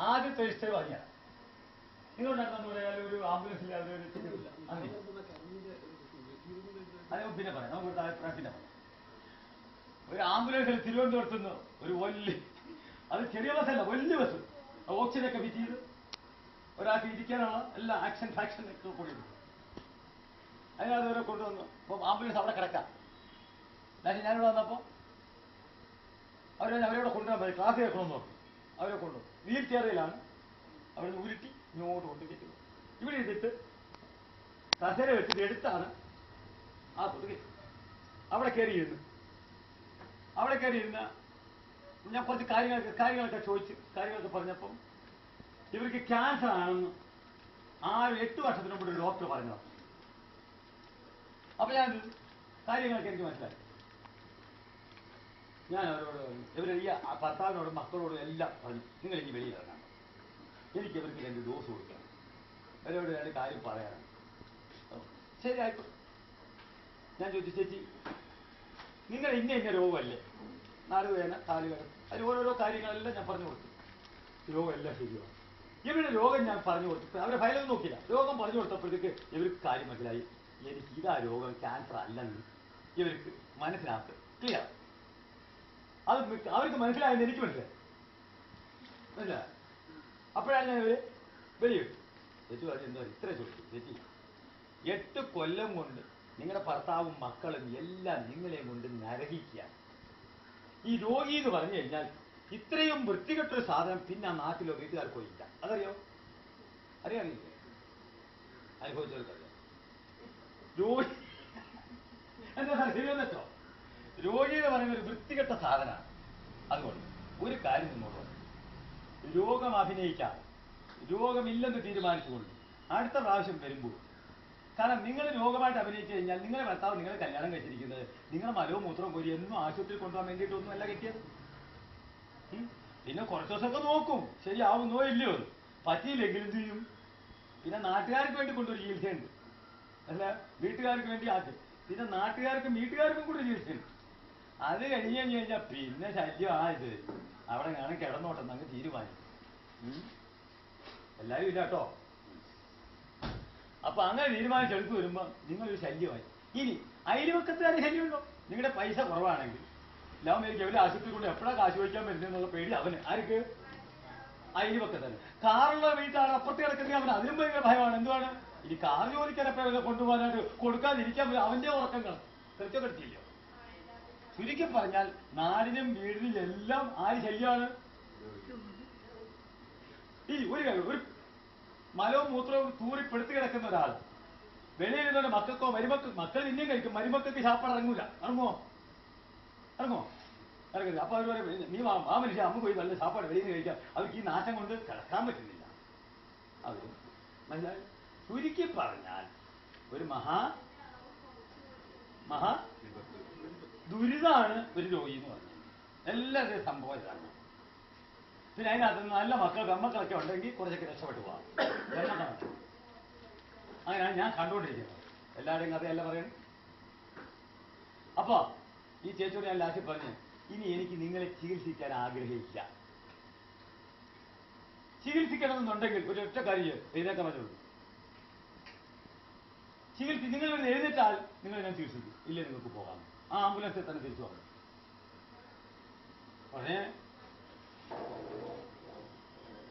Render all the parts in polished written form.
ആദ്യത്തെ ഹിസ്റ്ററി പറഞ്ഞാൽ നിങ്ങളുണ്ടാക്കുന്ന പറയാൻ ഒരു ആംബുലൻസിൽ അവരൊരു ചിന്തയില്ല അത് പിന്നെ പറയാം, നമുക്ക് അഭിപ്രായം പിന്നെ പറയാം. ഒരു ആംബുലൻസിൽ തിരുവനന്തപുരത്ത് നിന്ന് ഒരു വലിയ, അത് ചെറിയ ബസ്സല്ല, വലിയ ബസ്, ഓക്സിജനൊക്കെ ഫിറ്റ് ചെയ്ത് ഒരാൾക്ക് ഇരിക്കാനുള്ള എല്ലാ ആക്ഷൻ ഫാക്ഷൻ ഒക്കെ കൊണ്ടിരുന്നു. അതിനകത്ത് അവരെ കൊണ്ടുവന്നു. അപ്പം ആംബുലൻസ് അവിടെ കിടക്കാം. ഞാനിവിടെ വന്നപ്പോൾ അവരവിടെ കൊണ്ടുവരാൻ പറയും, ക്ലാസ് കേൾക്കണമെന്ന് പറഞ്ഞു. അവരെ കൊണ്ടുവന്നു. വീൽ ചെയറിലാണ് അവിടെ നിന്ന് ഉരുട്ടി ഇങ്ങോട്ട് കൊണ്ട് കയറ്റുന്നത്. ഇവിടെ ഇരുന്നിട്ട് കസേര വെച്ചിട്ട് എടുത്താണ് ആ കൊണ്ട് കയറ്റുന്നത്. അവിടെ കയറിയിരുന്നു. ഞാൻ കുറച്ച് കാര്യങ്ങളൊക്കെ ചോദിച്ച് കാര്യങ്ങളൊക്കെ പറഞ്ഞപ്പം ഇവർക്ക് ക്യാൻസർ ആണെന്ന് 8 വർഷത്തിന് മുമ്പ് ഒരു ഡോക്ടർ പറഞ്ഞു. അപ്പൊ ഞാൻ കാര്യങ്ങളൊക്കെ എനിക്ക് മനസ്സിലായി. ഞാൻ അവരോട് ഇവരെ ഈ ഭർത്താവിനോടും മക്കളോടും എല്ലാം പറഞ്ഞു, നിങ്ങൾ ഇനി വെളിയിൽ ഇറങ്ങാൻ, എനിക്ക് ഇവർക്ക് 2 ഡോസ് കൊടുക്കണം, അവരോട് 2 കാര്യം പറയാനാണ്. ശരി, ആയിക്കോട്ടെ. ഞാൻ ചോദിച്ചു, ചേച്ചി നിങ്ങൾ ഇന്ന രോഗമല്ലേ, നാലുവേദന, കാലുവേദന, അതിന് ഓരോരോ കാര്യങ്ങളെല്ലാം ഞാൻ പറഞ്ഞു കൊടുത്തു. രോഗമെല്ലാം ശരിയാണ്. ഇവരുടെ രോഗം ഞാൻ പറഞ്ഞു കൊടുത്തു. അവരെ ഫയലൊന്നും നോക്കില്ല. രോഗം പറഞ്ഞു കൊടുത്തപ്പോഴത്തേക്ക് ഇവർക്ക് കാര്യം മനസ്സിലായി. എനിക്ക് ഇതാ രോഗം, ക്യാൻസർ അല്ലെന്ന് ഇവർക്ക് മനസ്സിലാക്കുക ക്ലിയർ. അത് അവർക്ക് മനസ്സിലായെന്ന് എനിക്ക് മനസ്സിലായി. മനസ്സിലായി. അപ്പോഴാണ് ഞാൻ ഇവര് വെളിയിട്ടു. ചേച്ചി പറഞ്ഞു, എന്താ ഇത്ര ചോദിച്ചു, ചേച്ചി 8 കൊല്ലം കൊണ്ട് നിങ്ങളുടെ ഭർത്താവും മക്കളും എല്ലാം നിങ്ങളെയും കൊണ്ട് നരകിക്കുക. ഈ രോഗി എന്ന് പറഞ്ഞു കഴിഞ്ഞാൽ ഇത്രയും വൃത്തികെട്ടൊരു സാധനം പിന്നെ ആ നാട്ടിലോ വീട്ടുകാർക്കോ ഇല്ല. അതറിയോ? അറിയാറില്ലേ? അനുഭവിച്ചവർക്കറിയാം. രോഗി എന്താ ശരിയെന്ന് വെച്ചോ, രോഗി എന്ന് പറയുന്ന ഒരു വൃത്തികെട്ട സാധനമാണ്. അതുകൊണ്ട് ഒരു കാര്യം നിന്നോട് പറഞ്ഞു, രോഗം അഭിനയിക്കാതെ രോഗമില്ലെന്ന് തീരുമാനിച്ചുകൊണ്ട് അടുത്ത പ്രാവശ്യം വരുമ്പോൾ, കാരണം നിങ്ങൾ രോഗമായിട്ട് അഭിനയിച്ചു കഴിഞ്ഞാൽ നിങ്ങളെ ഭർത്താവ് നിങ്ങളെ കല്യാണം കഴിച്ചിരിക്കുന്നത് നിങ്ങളെ മലവും മൂത്രവും കോരി എന്നും ആശുപത്രിയിൽ കൊണ്ടുപോകാൻ വേണ്ടിയിട്ടൊന്നും അല്ല കിട്ടിയത്. പിന്നെ കുറച്ച് ദിവസമൊക്കെ നോക്കും ശരിയാവുന്നോ ഇല്ലയോ, പറ്റിയില്ലെങ്കിൽ എന്ത് ചെയ്യും, പിന്നെ നാട്ടുകാർക്ക് വേണ്ടി കൊണ്ടൊരു ചികിത്സയുണ്ട്, അല്ല വീട്ടുകാർക്ക് വേണ്ടി ആദ്യം, പിന്നെ നാട്ടുകാർക്കും വീട്ടുകാർക്കും കൂടി ചികിത്സയുണ്ട്. അത് കഴിഞ്ഞ് കഴിഞ്ഞാൽ പിന്നെ ശല്യമായത് അവിടെ കാണാൻ കിടന്നോട്ടെ അങ്ങ് തീരുമാനിക്കും. എല്ലാവരും ഇല്ല കേട്ടോ. അപ്പൊ അങ്ങനെ തീരുമാനിച്ചെടുത്ത് വരുമ്പോ നിങ്ങളൊരു ശല്യമായി. ഇനി അയൽവക്കത്തുകാരുടെ ശല്യമുണ്ടോ? നിങ്ങളുടെ പൈസ കുറവാണെങ്കിൽ ലവ് മേരിക്ക് എവിടെ ആശുപത്രി കൊണ്ട് എപ്പോഴാണ് കാശ് വയ്ക്കാൻ പറ്റുന്നുള്ള പേടി അവന്. ആർക്ക്? അയൽവക്കത്തന്നെ. കാറുള്ള വീട്ടാണ് അപ്പുറത്ത് കിടക്കുന്ന അവന് അതിനും ഭയങ്കര ഭയമാണ്. എന്തുവാണ്, ഇനി കാർ ജോലിക്കാൻ എപ്പോഴും കൊണ്ടുപോകാനായിട്ട് കൊടുക്കാതിരിക്കാൻ അവന്റെ ഉറക്കങ്ങൾ കൃത്യപ്പെടുത്തിയില്ലോ. ചുരുക്കി പറഞ്ഞാൽ നാടിനും വീടിനും എല്ലാം ആര് ശല്യമാണ്? ഈ ഒരു മലവും മൂത്രവും തൂറിപ്പെടുത്തി കിടക്കുന്ന ഒരാൾ വെളിയിൽ നിന്നോട് മക്കൾക്കോ മക്കൾ ഇനിയും കഴിക്കും, മരുമക്കൾക്ക് ശാപ്പാട് ഇറങ്ങൂല. ഇറങ്ങുമോ? ഇറങ്ങരുത്. അപ്പൊ അവർ പറയും, നീ ആ മനുഷ്യ അമ്മ പോയി നല്ല ശാപ്പാട് വെളിയിൽ നിന്ന് കഴിക്കാം. അവർക്ക് ഈ നാശം കൊണ്ട് കിടക്കാൻ പറ്റുന്നില്ല. അവർ മനസ്സിലായി. ചുരുക്കി പറഞ്ഞാൽ ഒരു മഹാ ദുരിതമാണ് ഒരു രോഗി എന്ന് പറഞ്ഞത്. എല്ലാവരുടെയും സംഭവം ഇതാണ്. പിന്നെ അതിനകത്ത് നല്ല പെമ്മക്കളൊക്കെ ഉണ്ടെങ്കിൽ കുറച്ചൊക്കെ രക്ഷപ്പെട്ടു പോകാം. അങ്ങനെയാണ് ഞാൻ കണ്ടുകൊണ്ടിരിക്കുന്നത്. എല്ലാവരുടെയും കഥയല്ല പറയുന്നത്. അപ്പൊ ഈ ചേച്ചിയോട് ഞാൻ ലാസ്റ്റ് പറഞ്ഞു, ഇനി എനിക്ക് നിങ്ങളെ ചികിത്സിക്കാൻ ആഗ്രഹമില്ല. ചികിത്സിക്കണമെന്നുണ്ടെങ്കിൽ ഒരു ഒറ്റ കാര്യം എഴുന്നേക്കാൻ പറ്റുള്ളൂ. നിങ്ങൾ ഇവിടെ എഴുന്നേറ്റാൽ നിങ്ങൾ ഞാൻ ചികിത്സിക്കും, ഇല്ലേ നിങ്ങൾക്ക് പോകാം. ആ ആംബുലൻസിൽ തന്നെ തിരിച്ചു പോകാം. ഉടനെ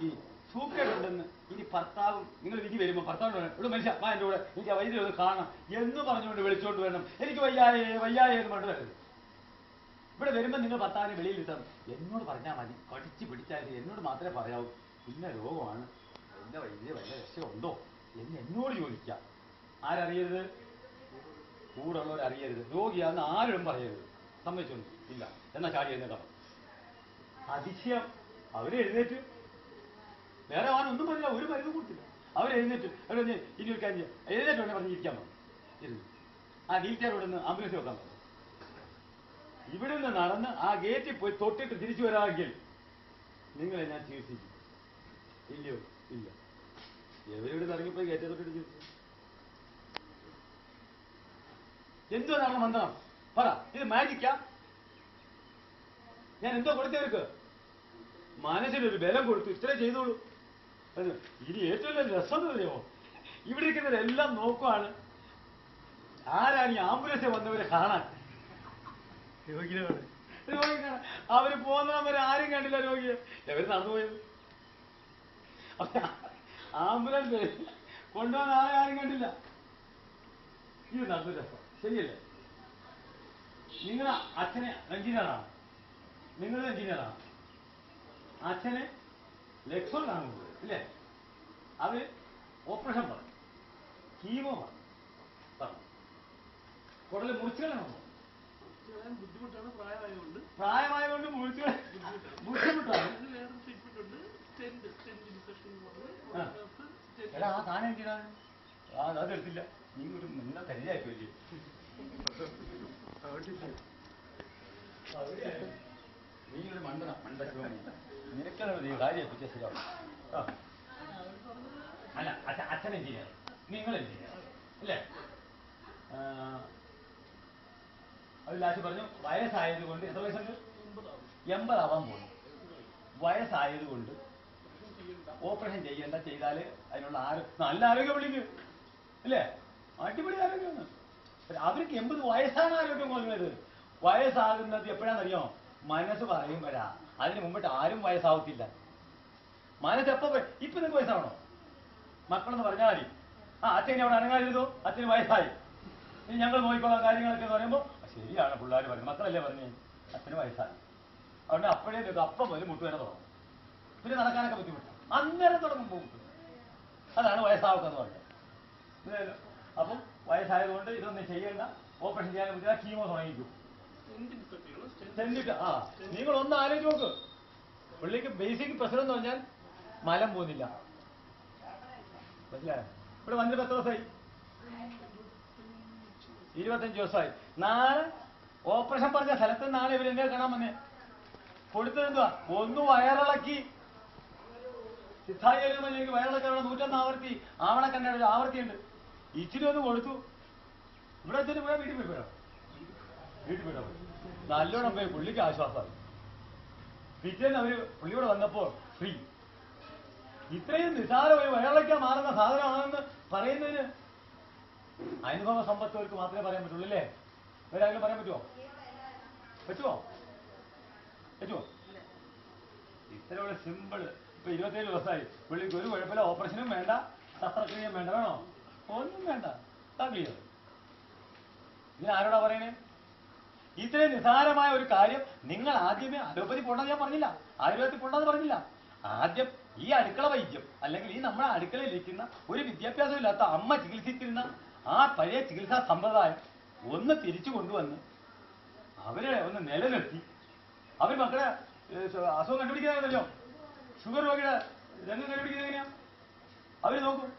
ഈ സൂക്കേടുണ്ടെന്ന് ഇനി ഭർത്താവും നിങ്ങൾ വിധി വരുമ്പോൾ ഭർത്താവിന് വേണം, ഇവിടെ മനുഷ്യ വാ എൻ്റെ കൂടെ, എനിക്ക് ആ വൈദ്യുതി ഒന്ന് കാണണം എന്ന് പറഞ്ഞുകൊണ്ട് വിളിച്ചുകൊണ്ട് വേണം. എനിക്ക് വയ്യായേ എന്ന് പറഞ്ഞു വരരുത്. ഇവിടെ വരുമ്പോൾ നിങ്ങൾ ഭർത്താവിനെ വെളിയിൽ ഇട്ടാൽ എന്നോട് പറഞ്ഞാൽ മതി. കടിച്ച് പിടിച്ചാൽ എന്നോട് മാത്രമേ പറയാവൂ, ഇന്ന രോഗമാണ്, എന്റെ വൈദ്യുതി വല്ല രക്ഷയുണ്ടോ എന്ന് എന്നോട് ചോദിക്കാം. ആരറിയരുത്? കൂടെ ഉള്ളവരറിയരുത്. രോഗിയാണെന്ന് ആരും പറയരുത്. സമ്മതിച്ചൊന്നും ഇല്ല എന്നാ ചാടി എഴുന്നേക്കാം. അതിശയം. അവരെഴുന്നേറ്റ് വേറെ ഒന്നും പറഞ്ഞില്ല, ഒരു മരുന്നും കൊടുത്തില്ല. അവരെഴുന്നേറ്റ് ഇനി ഒരു കാര്യം എഴുന്നേറ്റ് പറഞ്ഞ് ഇരിക്കാൻ പറഞ്ഞു. ആ വീൽ ചെയർ നിന്ന് ആംബുലൻസ് വെക്കാൻ പറഞ്ഞു. ഇവിടെ നിന്ന് നടന്ന് ആ ഗേറ്റിൽ പോയി തൊട്ടിട്ട് തിരിച്ചു വരാമെങ്കിൽ നിങ്ങളെ ഞാൻ ചികിത്സിക്കും. ഇല്ലയോ? ഇല്ല. എവരിവിടെ ഇറങ്ങിപ്പോയി ഗേറ്റെ തൊട്ടിട്ട് ചികിത്സിക്കും. എന്തോ നടന്ന മന്ത്രം പറ, ഇത് മാജിക്കാ? ഞാൻ എന്തോ കൊടുത്തവർക്ക് മനസ്സിനൊരു ബലം കൊടുത്തു ഇത്രേ ചെയ്തോളൂ. ഇനി ഏറ്റവും വലിയ രസം എന്ന് പറയുമോ, ഇവിടെ ഇരിക്കുന്നവരെല്ലാം നോക്കുവാണ് ആരാണ് ഈ ആംബുലൻസിൽ വന്നവരെ കാണാൻ. രോഗിയെ കാണാൻ അവര് പോകുന്നവരെ ആരും കണ്ടില്ല. രോഗിയെ എവര് നടന്നുപോയത്. ആംബുലൻസ് കൊണ്ടുവന്ന ആരും കണ്ടില്ല. ഇത് നടന്നു രസം ശരിയല്ലേ? നിങ്ങളെ അച്ഛനെ എഞ്ചിനീയറാണ്, നിങ്ങളും എഞ്ചിനീയറാണ്. അച്ഛനെ ലക്ഷറിലാണ് ഇല്ലേ? അവര് ഓപ്പറേഷൻ പറഞ്ഞു, കീമോ പറഞ്ഞു, കുടല് മുറിച്ചുകളാണോ? ബുദ്ധിമുട്ടാണ്, പ്രായമായതുകൊണ്ട് ബുദ്ധിമുട്ടാണ്. എടാ ആ താനെ എന്തിനാണ് അതെടുത്തില്ല? നീ ഒരു മുന്ന കരുതായിപ്പോയില്ലേ? നീ ഒരു മണ്ടന നിനക്കാണ് കാര്യം എത്തിച്ച ശരിയാവും. അല്ല അച്ഛൻ എഞ്ചിനീയർ, നിങ്ങൾ എഞ്ചിനീയർ അല്ലേ? അത് ലാസ്റ്റ് പറഞ്ഞു വയസ്സായത് കൊണ്ട്. എത്ര വയസ്സുണ്ട്? 80 ആവാൻ പോകുന്നു. വയസ്സായത് കൊണ്ട് ഓപ്പറേഷൻ ചെയ്യേണ്ട, ചെയ്താല് അതിനുള്ള നല്ല ആരോഗ്യം വിളിക്കും അല്ലേ? അടിപൊളി ആരോഗ്യമാണ്. അവർക്ക് 80 വയസ്സാണ് ആരോഗ്യം കൊള്ളുന്നത്. വയസ്സാകുന്നത് എപ്പോഴാണെന്നറിയോ? മനസ്സ് പറയുമ്പോഴാ. അതിന് മുമ്പിട്ട് ആരും വയസ്സാവത്തില്ല. മനസ്സെപ്പോ ഇപ്പൊ നിങ്ങൾക്ക് വയസ്സാവണോ? മക്കളെന്ന് പറഞ്ഞാൽ മതി. അച്ഛനെ അവിടെ അനങ്ങാതിരുന്നോ, അച്ഛന് വയസ്സായി, ഇനി ഞങ്ങൾ നോക്കിക്കോളാം കാര്യങ്ങളൊക്കെ എന്ന് പറയുമ്പോൾ ശരിയാണ് പിള്ളേർ പറയുന്നത്. മക്കളല്ലേ പറഞ്ഞു അച്ഛന് വയസ്സായി. അതുകൊണ്ട് അപ്പോഴേ അപ്പം പോലും മുട്ടുവേന തുടങ്ങും. പിന്നെ നടക്കാനൊക്കെ ബുദ്ധിമുട്ട് അന്നേരം തുടങ്ങും പോകും. അതാണ് വയസ്സാവുക എന്ന് പറഞ്ഞത്. അപ്പം വയസ്സായതുകൊണ്ട് ഇതൊന്നും ചെയ്യേണ്ട, ഓപ്പറേഷൻ ചെയ്യാൻ പറ്റില്ല, കീമോ തുടങ്ങിക്കും. ചെന്നിട്ട് നിങ്ങളൊന്ന് ആലോചിച്ച് നോക്ക്. പുള്ളിക്ക് ബേസിക് പ്രശ്നം എന്ന് പറഞ്ഞാൽ മലം പോകുന്നില്ല. മനസ്സിലായോ? ഇവിടെ വന്നിട്ട് 10 ദിവസമായി, 25 ദിവസമായി. നാളെ ഓപ്പറേഷൻ പറഞ്ഞ സ്ഥലത്ത് നാളെ ഇവരെന്നെ കാണാൻ വന്നേ. കൊടുത്തത് എന്തുവാ? ഒന്ന് വയറിളക്കി. സിദ്ധായി എനിക്ക് വയറിളക്കാനുള്ള 101 ആവർത്തി, ആവണക്കണ്ണയുടെ ഒരു ആവർത്തിയുണ്ട്. ഇച്ചിരി ഒന്ന് കൊടുത്തു. ഇവിടെ വെച്ചിട്ട് പോയാൽ വീട്ടിൽ പോയിപ്പോഴോ? വീട്ടിൽ പോയിട്ടോ നല്ലോണം പോയി. പുള്ളിക്ക് ആശ്വാസമായി. പിറ്റേന്ന് അവര് പുള്ളിയോടെ വന്നപ്പോൾ ഫ്രീ. ഇത്രയും നിസാരമായി വയറിളക്കാൻ മാറുന്ന സാധനമാണെന്ന് പറയുന്നതിന് അനുഭവ സമ്പത്തുകൾക്ക് മാത്രമേ പറയാൻ പറ്റുള്ളൂ അല്ലേ? ഒരാളും പറയാൻ പറ്റുമോ? പറ്റുമോ? ഇത്രയുള്ള സിമ്പിൾ. ഇപ്പൊ 27 ദിവസമായി. പുള്ളിക്ക് ഒരു കുഴപ്പമില്ല. ഓപ്പറേഷനും വേണ്ട, ശസ്ത്രക്രിയയും വേണ്ട. വേണോ? ഒന്നും വേണ്ട. ക്ലിയർ. ഇതിന് ആരോടാ പറയണേ? ഇത്രയും നിസാരമായ ഒരു കാര്യം നിങ്ങൾ ആദ്യമേ അലോപ്പതി പോണ്ടെന്ന് ഞാൻ പറഞ്ഞില്ല, ആയുർവേദത്തിൽ പോണ്ടെന്ന് പറഞ്ഞില്ല. ആദ്യം ഈ അടുക്കള വൈദ്യം അല്ലെങ്കിൽ ഈ നമ്മുടെ അടുക്കളയിലിരിക്കുന്ന ഒരു വിദ്യാഭ്യാസമില്ലാത്ത അമ്മ ചികിത്സിച്ചിരുന്ന ആ പഴയ ചികിത്സാ സമ്പ്രദായം ഒന്ന് തിരിച്ചു കൊണ്ടുവന്ന് അവരെ ഒന്ന് നിലനിർത്തി. അവർ മക്കളെ അസുഖം കണ്ടുപിടിക്കാനല്ലോ, ഷുഗർ രോഗിയുടെ രംഗം കണ്ടുപിടിക്കുന്നത് എങ്ങനെയാ? അവർ നോക്കും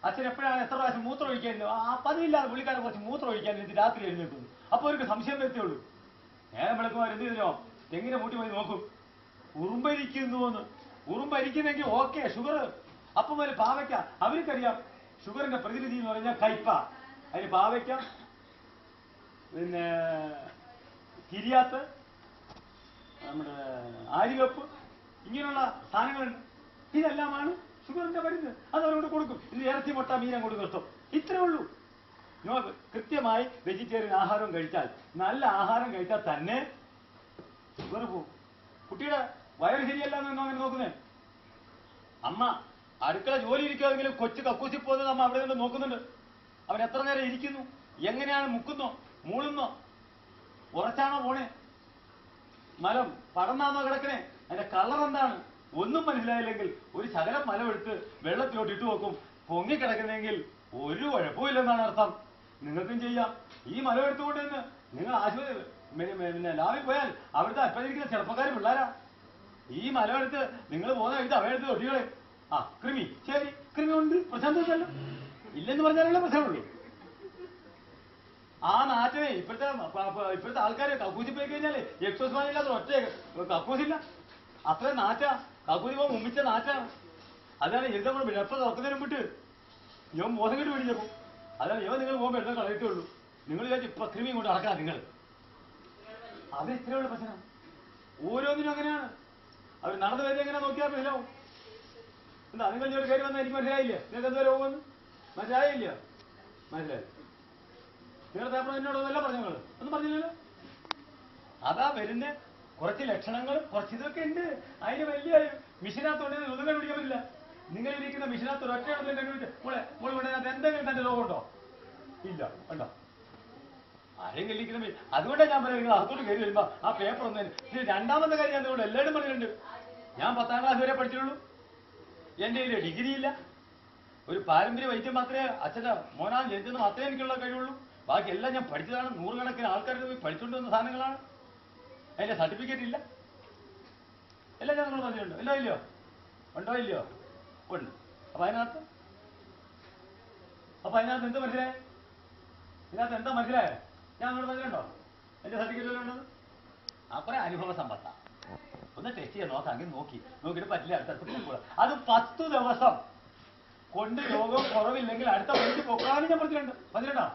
അച്ഛൻ എപ്പോഴാണ് എത്ര പ്രാവശ്യം മൂത്രം ഒഴിക്കാൻ. പതിവില്ലാതെ പുള്ളിക്കാരെ കുറച്ച് മൂത്രം ഒഴിക്കാൻ വേണ്ടി രാത്രി എഴുന്നേൽക്കുന്നു. അപ്പോൾ അവർക്ക് സംശയം വരുത്തുള്ളൂ. നേരം വിളക്കുമാർ എന്ത് ചെയ്തോ തെങ്ങിനെ മൂട്ടി പോയി നോക്കും, ഉറുമ്പരിക്കുന്നുവെന്ന്. ഉറുമ്പരിക്കുന്നെങ്കിൽ ഓക്കെ, ഷുഗർ. അപ്പം വരെ പാവയ്ക്ക. അവർക്കറിയാം ഷുഗറിന്റെ പ്രതിനിധി എന്ന് പറഞ്ഞാൽ കയ്പ. അതിന് പാവയ്ക്ക, പിന്നെ കിരിയാത്ത്, നമ്മുടെ ആര്യവെപ്പ്, ഇങ്ങനെയുള്ള സാധനങ്ങളുണ്ട്. ഇതെല്ലാമാണ് ഷുഗറിന്റെ മരുന്ന്. അത് അവരോട് കൊടുക്കും. ഇത് ഇറച്ചി, മുട്ട, മീൻ അങ്ങോട്ട് നിർത്തും. ഇത്രേ ഉള്ളൂ. കൃത്യമായി വെജിറ്റേറിയൻ ആഹാരം കഴിച്ചാൽ, നല്ല ആഹാരം കഴിച്ചാൽ തന്നെ ഷുഗർ പോകും. കുട്ടിയുടെ വയറ് ശരിയല്ല എന്ന് അങ്ങനെ നോക്കുന്നേ. അമ്മ അടുക്കള ജോലി ഇരിക്കുമെങ്കിലും കൊച്ചു കക്കൂസി പോകുന്നത് അമ്മ അവിടെ നിന്ന് നോക്കുന്നുണ്ട്. അവൻ എത്ര നേരം ഇരിക്കുന്നു, എങ്ങനെയാണ് മുക്കുന്നോ, മൂളുന്നോ, ഉറച്ചാണോ പോണേ, മലം പടർന്നാന്നോ കിടക്കണേ, അതിന്റെ കളർ എന്താണ്, ഒന്നും മനസ്സിലായില്ലെങ്കിൽ ഒരു ശകലം മലമെടുത്ത് വെള്ളത്തിലോട്ട് ഇട്ടു നോക്കും. പൊങ്ങിക്കിടക്കുന്നെങ്കിൽ ഒരു കുഴപ്പമില്ലെന്നാണ് അർത്ഥം. നിങ്ങൾക്കും ചെയ്യാം. ഈ മലം എടുത്തുകൊണ്ട് നിന്ന് നിങ്ങൾ ആശുപത്രി പിന്നെ ലാബിൽ പോയാൽ അവിടുത്തെ അപ്പഴിരിക്കുന്ന ചെറുപ്പക്കാർ പിള്ളേരാ. ഈ മലം എടുത്ത് നിങ്ങൾ പോകുന്ന കഴിച്ച് അവയെടുത്ത് ഒടികളെ. കൃമി, ശരി, കൃമി ഉണ്ട്, പ്രശാന്തല്ലോ, ഇല്ലെന്ന് പറഞ്ഞാലേ പ്രശ്നമുള്ളൂ. ആ നാറ്റമേ ഇപ്പോഴത്തെ ആൾക്കാര് കക്കൂസി പോയി കഴിഞ്ഞാല് എക്സോസ് ഫാൻ ഇല്ലാത്ത ഒറ്റ കക്കൂസില്ല. അത്ര നാറ്റ. കക്കൂസി പോകുമ്പോൾ മുമ്പിച്ച നാറ്റാണ്. അതാണ് എഴുതാൻ എപ്പോൾ തുറക്കുന്നതിന് മുമ്പിട്ട് ഞാൻ മോശം കെട്ട് പിടിച്ചപ്പോ. അതാണ് നിങ്ങൾ പോകുമ്പോൾ എഴുതാൻ കളയത്തേ ഉള്ളൂ. നിങ്ങൾ വിചാരിച്ചു ഇപ്പൊ കൃമി കൊണ്ട് നടക്കണം നിങ്ങൾ. അത് ഇത്രയുള്ള പ്രശ്നം. ഓരോന്നിനും അങ്ങനെയാണ്. അവർ നടന്നു വരുന്നത് എങ്ങനെ നോക്കിയാൽ മനസ്സിലാവും. എന്താ നിങ്ങൾ ഇങ്ങോട്ട് കയറി വന്നാൽ എനിക്ക് മനസ്സിലായില്ല. നിങ്ങൾക്ക് എന്തുവരെ പോകുമെന്ന് മനസ്സിലായില്ല. മനസ്സിലായി. നിങ്ങളുടെ പേപ്പർ എന്നോടൊന്നല്ല പറഞ്ഞു. നിങ്ങൾ ഒന്നും പറഞ്ഞില്ലല്ലോ. അതാ വരുന്ന കുറച്ച് ലക്ഷണങ്ങൾ കുറച്ച് ഇതൊക്കെ ഉണ്ട്. അതിന് വലിയ മിഷനകത്തോടെ ഒന്നും കണ്ടുപിടിക്കാൻ പറ്റില്ല. നിങ്ങൾ ഇരിക്കുന്ന മിഷനകത്ത് ഒറ്റയാണെങ്കിലും കണ്ടുപിടിച്ച് മോളെ കൊണ്ടതിനകത്ത് എന്തെങ്കിലും തന്റെ രോഗമുണ്ടോ? ഇല്ല. ഉണ്ടോ? ആരെങ്കിലും ഇരിക്കുന്ന അതുകൊണ്ടാണ് ഞാൻ പറയുന്നത് നിങ്ങൾ അകത്തോട്ട് കയറി വരുമ്പോ ആ പേപ്പർ ഒന്നും. ഇത് രണ്ടാമത്തെ കാര്യം ഞാൻ നിങ്ങളോട് എല്ലാവരും പറഞ്ഞിട്ടുണ്ട്. ഞാൻ 10ാം ക്ലാസ് വരെ പഠിച്ചിട്ടുള്ളൂ. എന്റെ കയ്യിൽ ഡിഗ്രി ഇല്ല. ഒരു പാരമ്പര്യ വൈദ്യം മാത്രമേ അച്ഛന്റെ മോനാൻ ജനിച്ചെന്ന് മാത്രമേ എനിക്കുള്ള കഴിവുള്ളൂ. ബാക്കി എല്ലാം ഞാൻ പഠിച്ചതാണ്. നൂറുകണക്കിന് ആൾക്കാരുടെ പോയി പഠിച്ചുകൊണ്ട് വന്ന സാധനങ്ങളാണ്. അതിന്റെ സർട്ടിഫിക്കറ്റ് ഇല്ല. എല്ലാം ഞാൻ നിങ്ങൾ പറഞ്ഞിട്ടുണ്ട്. എല്ലോ ഇല്ലയോ? ഉണ്ടോ ഇല്ലയോ? ഉണ്ട്. അപ്പൊ അതിനകത്ത് എന്ത് മനസ്സിലായേ? ഇതിനകത്ത് എന്താ മനസ്സിലായേ? ഞാൻ അങ്ങോട്ട് പറഞ്ഞിട്ടുണ്ടോ എന്റെ സർട്ടിഫിക്കറ്റ് ഉണ്ടെന്ന്? ആ കുറെ അനുഭവ സമ്പത്താ. ഒന്ന് ടെസ്റ്റ് ചെയ്യാൻ നോക്കാമെങ്കിൽ നോക്കിയിട്ട് പറ്റില്ല. അടുത്തടുത്ത് പോയിക്കൂടാ. അത് 10 ദിവസം കൊണ്ട് രോഗം കുറവില്ലെങ്കിൽ അടുത്ത പണിക്ക് പൊക്കാനും ഞാൻ പറഞ്ഞിട്ടുണ്ടോ?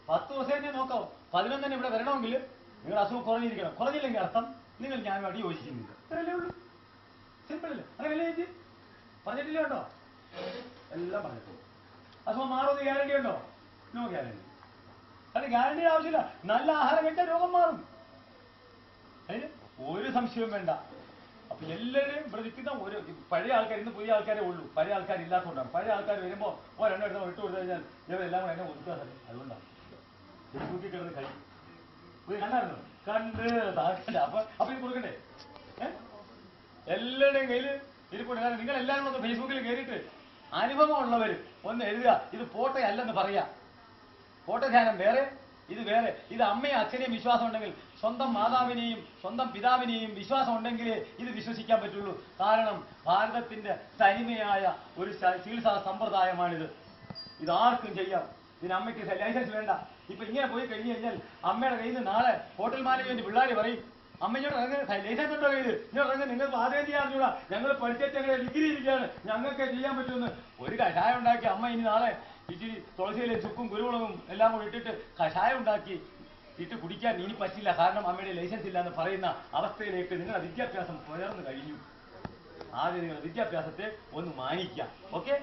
10 ദിവസം തന്നെ നോക്കാവോ. 11 ഇവിടെ വരണമെങ്കിൽ നിങ്ങൾ അസുഖം കുറഞ്ഞിരിക്കണം. കുറഞ്ഞില്ലെങ്കിൽ അർത്ഥം നിങ്ങൾ ഞാനുമായിട്ട് യോജിക്കുന്നില്ല. ഇത്രയല്ലേ ഉള്ളൂ. സിമ്പിൾ അല്ലേ? അങ്ങനെയല്ലേ ചേച്ചി പറഞ്ഞിട്ടില്ല? ഉണ്ടോ? എല്ലാം പറഞ്ഞിട്ടുണ്ട്. അസുഖം മാറുമെന്ന് ഗ്യാരണ്ടി ഉണ്ടോ? No guarantee. അത് ഗ്യാരണ്ടിയുടെ ആവശ്യമില്ല. നല്ല ആഹാരം കഴിച്ചാൽ രോഗം മാറും. അതിന് ഒരു സംശയവും വേണ്ട. അപ്പൊ എല്ലാവരും ഇവിടെ നിൽക്കുന്ന ഒരു പഴയ ആൾക്കാർ, ഇന്ന് പുതിയ ആൾക്കാരെ ഉള്ളൂ. പഴയ ആൾക്കാർ ഇല്ലാത്തതുകൊണ്ടാണ്. പഴയ ആൾക്കാർ വരുമ്പോ ഒരെണ്ണം എടുത്ത് ഇട്ട് കൊടുത്തു കഴിഞ്ഞാൽ ഇവരെല്ലാം കൂടെ എന്നെ ഒതുക്കാൻ സാധിക്കും. അതുകൊണ്ടാണ് ഫേസ്ബുക്കിൽ കിടന്ന് കഴിയും. കണ്ടായിരുന്നു? കണ്ട് താക്കണ്ട. അപ്പൊ ഇത് കൊടുക്കണ്ടേ? എല്ലാവരുടെയും കയ്യിൽ ഇരിപ്പുണ്ട്. കാരണം നിങ്ങൾ എല്ലാവരും ഒന്ന് ഫേസ്ബുക്കിൽ കയറിയിട്ട് അനുഭവം ഉള്ളവർ ഒന്ന് എഴുതുക. ഇത് ഫോട്ടോ അല്ലെന്ന് പറയാ. ഫോട്ടോ ധ്യാനം വേറെ, ഇത് വേറെ. ഇത് അമ്മയും അച്ഛനെയും വിശ്വാസം ഉണ്ടെങ്കിൽ, സ്വന്തം മാതാവിനെയും സ്വന്തം പിതാവിനെയും വിശ്വാസം ഉണ്ടെങ്കിലേ ഇത് വിശ്വസിക്കാൻ പറ്റുള്ളൂ. കാരണം ഭാരതത്തിന്റെ തനിമയായ ഒരു ചികിത്സാ സമ്പ്രദായമാണിത്. ഇതാർക്കും ചെയ്യാം. ഇതിന് അമ്മയ്ക്ക് ലൈസൻസ് വേണ്ട. ഇപ്പൊ ഇങ്ങനെ പോയി കഴിഞ്ഞു കഴിഞ്ഞാൽ അമ്മയുടെ കയ്യിൽ നിന്ന് നാളെ ഹോട്ടൽ മാനേജ്മെന്റ് പിള്ളേർ പറയും, അമ്മയോട് ലൈസൻസ് ഉണ്ടോ കയ്യിൽ? ഇങ്ങോട്ട് നിങ്ങൾക്ക് ആദ്യം ചെയ്യാൻ അറിഞ്ഞൂടാ, ഞങ്ങൾ പഠിച്ചിട്ട് ഞങ്ങൾ ഡിഗ്രി ഇരിക്കുകയാണ്, ഞങ്ങൾക്ക് ചെയ്യാൻ പറ്റുമെന്ന്. ഒരു കഷായം ഉണ്ടാക്കി അമ്മ ഇനി നാളെ ഇച്ചിരി തുളസിയിലെ ചുക്കും കുരുമുളകും എല്ലാം കൂടി ഇട്ടിട്ട് കഷായം ഉണ്ടാക്കി ഇട്ട് കുടിക്കാൻ ഇനി പറ്റില്ല. കാരണം അമ്മയുടെ ലൈസൻസ് ഇല്ല എന്ന് പറയുന്ന അവസ്ഥയിലേക്ക് നിങ്ങളുടെ വിദ്യാഭ്യാസം ഉയർന്നു കഴിഞ്ഞു. ആദ്യം നിങ്ങളുടെ വിദ്യാഭ്യാസത്തെ ഒന്ന് മാനിക്കാം. ഓക്കെ.